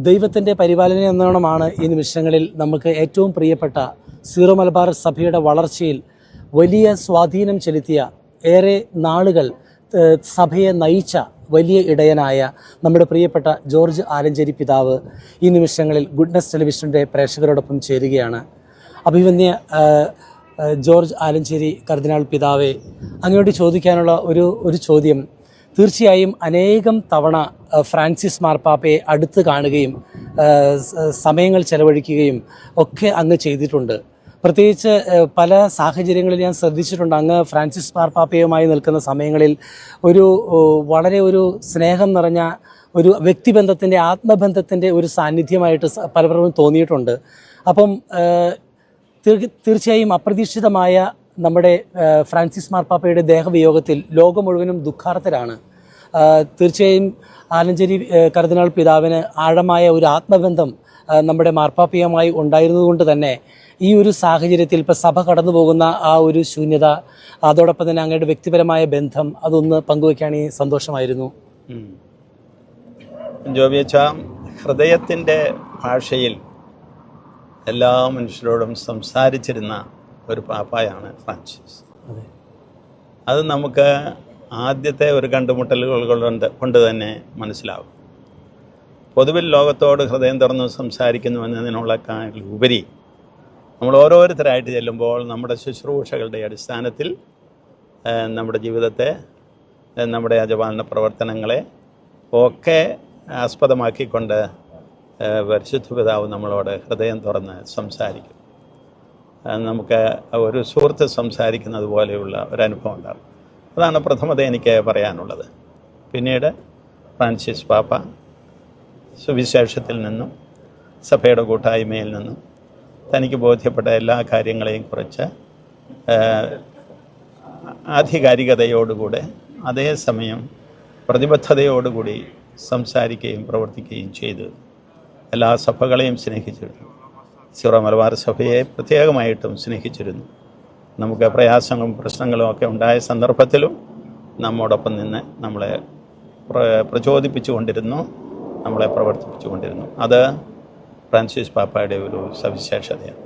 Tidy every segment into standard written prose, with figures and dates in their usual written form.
ദൈവത്തിൻ്റെ പരിപാലന എന്നോണമാണ് ഈ നിമിഷങ്ങളിൽ നമുക്ക് ഏറ്റവും പ്രിയപ്പെട്ട സീറോ മലബാർ സഭയുടെ വളർച്ചയിൽ വലിയ സ്വാധീനം ചെലുത്തിയ, ഏറെ നാളുകൾ സഭയെ നയിച്ച വലിയ ഇടയനായ നമ്മുടെ പ്രിയപ്പെട്ട ജോർജ് ആലഞ്ചേരി പിതാവ് ഈ നിമിഷങ്ങളിൽ ഗുഡ്നസ് ടെലിവിഷൻ്റെ പ്രേക്ഷകരോടൊപ്പം ചേരുകയാണ്. അഭിമന്യ ജോർജ് ആലഞ്ചേരി കർദിനാൾ പിതാവെ, അങ്ങോട്ട് ചോദിക്കാനുള്ള ഒരു ചോദ്യം, തീർച്ചയായും അനേകം തവണ ഫ്രാൻസിസ് മാർപ്പാപ്പയെ അടുത്ത് കാണുകയും സമയങ്ങൾ ചെലവഴിക്കുകയും ഒക്കെ അങ്ങ് ചെയ്തിട്ടുണ്ട്. പ്രത്യേകിച്ച് പല സാഹചര്യങ്ങളിൽ ഞാൻ ശ്രദ്ധിച്ചിട്ടുണ്ട്, അങ്ങ് ഫ്രാൻസിസ് മാർപ്പാപ്പയുമായി നിൽക്കുന്ന സമയങ്ങളിൽ വളരെ ഒരു സ്നേഹം നിറഞ്ഞ ഒരു വ്യക്തിബന്ധത്തിൻ്റെ, ആത്മബന്ധത്തിൻ്റെ ഒരു സാന്നിധ്യമായിട്ട് പലപ്പോഴും തോന്നിയിട്ടുണ്ട്. അപ്പം തീർച്ചയായും അപ്രതീക്ഷിതമായ നമ്മുടെ ഫ്രാൻസിസ് മാർപ്പാപ്പയുടെ ദേഹവിയോഗത്തിൽ ലോകം മുഴുവനും ദുഃഖാർത്തരാണ്. തീർച്ചയായും ആലഞ്ചേരി കർദിനാൾ പിതാവിന് ആഴമായ ഒരു ആത്മബന്ധം നമ്മുടെ മാർപ്പാപ്പയുമായി ഉണ്ടായിരുന്നതുകൊണ്ട് തന്നെ ഈ ഒരു സാഹചര്യത്തിൽ ഇപ്പോൾ സഭ കടന്നു പോകുന്ന ആ ഒരു ശൂന്യത, അതോടൊപ്പം തന്നെ അങ്ങയുടെ വ്യക്തിപരമായ ബന്ധം, അതൊന്ന് പങ്കുവയ്ക്കുകയാണെങ്കിൽ സന്തോഷമായിരുന്നു. ജോബിയച്ച, ഹൃദയത്തിൻ്റെ ഭാഷയിൽ എല്ലാ മനുഷ്യരോടും സംസാരിച്ചിരുന്ന ഒരു പാപ്പായാണ് ഫ്രാൻസിസ്. അത് നമുക്ക് ആദ്യത്തെ ഒരു കണ്ടുമുട്ടലുകൾ കൊണ്ട് തന്നെ മനസ്സിലാവും. പൊതുവിൽ ലോകത്തോട് ഹൃദയം തുറന്ന് സംസാരിക്കുന്നു എന്നതിനുള്ള ഉപരി നമ്മൾ ഓരോരുത്തരായിട്ട് ചെല്ലുമ്പോൾ നമ്മുടെ ശുശ്രൂഷകളുടെ അടിസ്ഥാനത്തിൽ നമ്മുടെ ജീവിതത്തെ, നമ്മുടെ യജമാന പ്രവർത്തനങ്ങളെ ഒക്കെ ആസ്പദമാക്കിക്കൊണ്ട് പരിശുദ്ധ പിതാവ് നമ്മളോട് ഹൃദയം തുറന്ന് സംസാരിക്കും. നമുക്ക് ഒരു സുഹൃത്ത് സംസാരിക്കുന്നത് പോലെയുള്ള ഒരനുഭവം ഉണ്ടാകും. അതാണ് പ്രഥമത എനിക്ക് പറയാനുള്ളത്. പിന്നീട് ഫ്രാൻസിസ് പാപ്പ സുവിശേഷത്തിൽ നിന്നും സഭയുടെ കൂട്ടായ്മയിൽ നിന്നും തനിക്ക് ബോധ്യപ്പെട്ട എല്ലാ കാര്യങ്ങളെയും കുറിച്ച് ആധികാരികതയോടുകൂടെ അതേസമയം പ്രതിബദ്ധതയോടുകൂടി സംസാരിക്കുകയും പ്രവർത്തിക്കുകയും ചെയ്തു. എല്ലാ സഭകളെയും സ്നേഹിച്ചിരുന്നു. സീറോ മലബാർ സഭയെ പ്രത്യേകമായിട്ടും സ്നേഹിച്ചിരുന്നു. നമുക്ക് പ്രയാസങ്ങളും പ്രശ്നങ്ങളും ഒക്കെ ഉണ്ടായ സന്ദർഭത്തിലും നമ്മോടൊപ്പം നിന്ന് നമ്മളെ പ്രചോദിപ്പിച്ചു കൊണ്ടിരുന്നു, നമ്മളെ പ്രവർത്തിപ്പിച്ചു കൊണ്ടിരുന്നു. അത് ഫ്രാൻസിസ് പാപ്പയുടെ ഒരു സവിശേഷതയാണ്.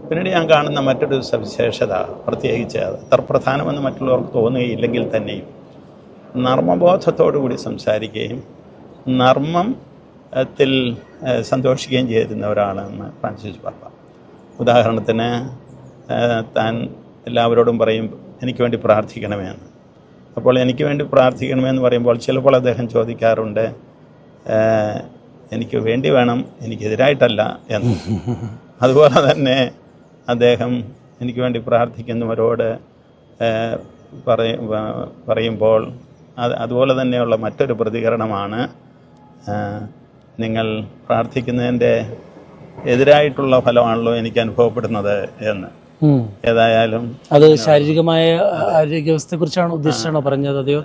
പിന്നീട് ഞാൻ കാണുന്ന മറ്റൊരു സവിശേഷത, പ്രത്യേകിച്ച് അത് അത്ര പ്രധാനമെന്ന് മറ്റുള്ളവർക്ക് തോന്നുകയില്ലെങ്കിൽ തന്നെയും, നർമ്മബോധത്തോടുകൂടി സംസാരിക്കുകയും നർമ്മത്തിൽ സന്തോഷിക്കുകയും ചെയ്തിരുന്നവരാണെന്ന് ഫ്രാൻസിസ് പാപ്പ. ഉദാഹരണത്തിന് താൻ എല്ലാവരോടും പറയും, എനിക്ക് വേണ്ടി പ്രാർത്ഥിക്കണമെന്ന്. അപ്പോൾ എനിക്ക് വേണ്ടി പ്രാർത്ഥിക്കണമെന്ന് പറയുമ്പോൾ ചിലപ്പോൾ അദ്ദേഹം ചോദിക്കാറുണ്ട്, എനിക്ക് വേണ്ടി വേണം, എനിക്കെതിരായിട്ടല്ല എന്ന്. അതുപോലെ തന്നെ അദ്ദേഹം എനിക്ക് വേണ്ടി പ്രാർത്ഥിക്കുന്നവരോട് പറയുമ്പോൾ അതുപോലെ തന്നെയുള്ള മറ്റൊരു പ്രതികരണമാണ്, നിങ്ങൾ പ്രാർത്ഥിക്കുന്നതിൻ്റെ എതിരായിട്ടുള്ള ഫലമാണല്ലോ എനിക്ക് അനുഭവപ്പെടുന്നത് എന്ന്. ഏതായാലും അത് ശാരീരികമായ ആരോഗ്യാവസ്ഥയെ കുറിച്ചാണ് ഉദ്ദേശിച്ചാണോ പറഞ്ഞത്? അതെയോ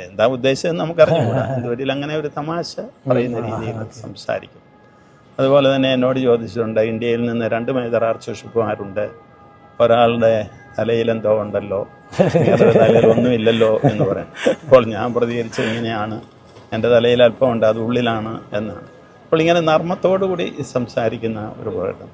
എന്താ ഉദ്ദേശിച്ചതെന്ന് നമുക്കറിഞ്ഞൂടാ. ഇതുവരിൽ അങ്ങനെ ഒരു തമാശ പറയുന്ന രീതിയിൽ സംസാരിക്കും. അതുപോലെ തന്നെ എന്നോട് ചോദിച്ചിട്ടുണ്ട്, ഇന്ത്യയിൽ നിന്ന് 2 മേജർ ആർച്ച് ബിഷപ്പുമാരുണ്ട്, ഒരാളുടെ തലയിലെന്തോ ഉണ്ടല്ലോ, തലയിൽ ഒന്നുമില്ലല്ലോ എന്ന് പറയും. അപ്പോൾ ഞാൻ പ്രതികരിച്ചത് ഇങ്ങനെയാണ്, എൻ്റെ തലയിൽ അല്പമുണ്ട്, അത് ഉള്ളിലാണ് എന്നാണ്. അപ്പോൾ ഇങ്ങനെ നർമ്മത്തോടു കൂടി സംസാരിക്കുന്ന ഒരു പ്രകടനം.